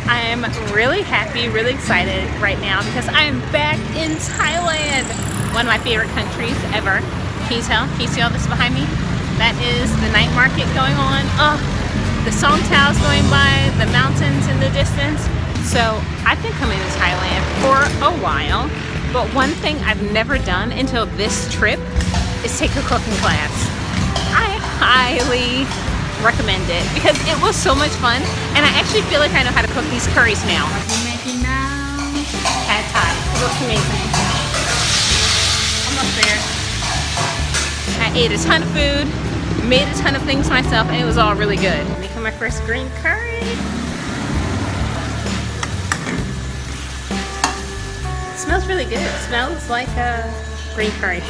I'm really happy, really excited right now because I am back in Thailand, one of my favorite countries ever. Can you tell? Can you see all this behind me? That is the night market going on. Oh, the Song Tao's going by, the mountains in the distance. So I've been coming to Thailand for a while, but one thing I've never done until this trip is take a cooking class. I highly recommend it because it was so much fun, and I actually feel like I know how to cook these curries now. What are you making now? Pad Thai. It looks amazing. Almost there. I ate a ton of food, made a ton of things myself, and it was all really good. Making my first green curry. It smells really good. It smells like a green curry.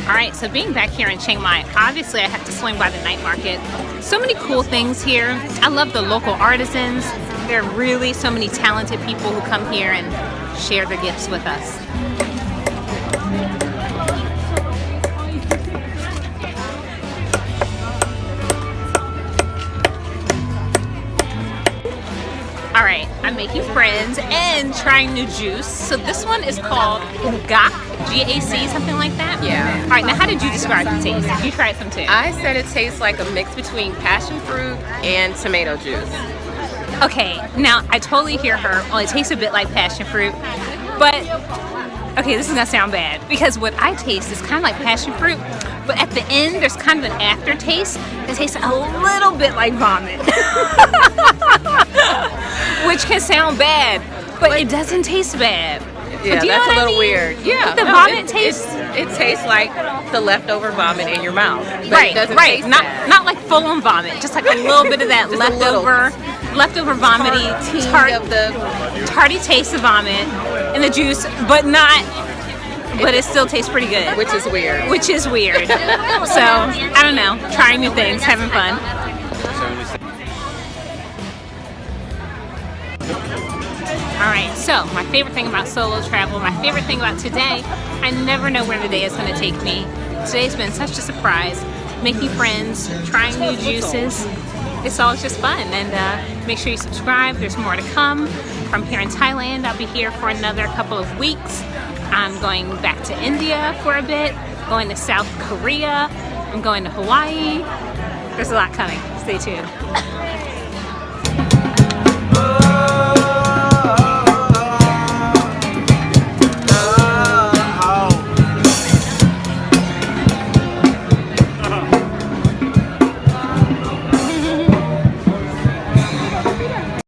Alright, so being back here in Chiang Mai, obviously I have to swing by the night market. So many cool things here. I love the local artisans. There are really so many talented people who come here and share their gifts with us. Alright, I'm making friends and trying new juice. So this one is called Gak, G-A-C, something like that? Yeah. Alright, now how did you describe the taste? You tried some too. I said it tastes like a mix between passion fruit and tomato juice. Okay, now I totally hear her. Well, it tastes a bit like passion fruit, but okay, this is gonna sound bad because what I taste is kind of like passion fruit, but at the end there's kind of an aftertaste that tastes a little bit like vomit, which can sound bad, but it doesn't taste bad. Yeah, do you that's know a what I little mean? weird. Yeah, The vomit taste. It tastes like the leftover vomit in your mouth. But Right, it doesn't right. taste Not bad. not like full on vomit, just like a little bit of that Just a little. leftover vomity, Of the tarty taste of vomit in the juice, but it still tastes pretty good. which is weird. Which is weird. So, I don't know, trying new things, having fun. Alright, so my favorite thing about solo travel, my favorite thing about today, I never know where the day is going to take me. Today's been such a surprise. Making friends, trying new juices. It's all just fun, and make sure you subscribe. There's more to come from here in Thailand. I'll be here for another couple of weeks. I'm going back to India for a bit, going to South Korea, I'm going to Hawaii. There's a lot coming. Stay tuned.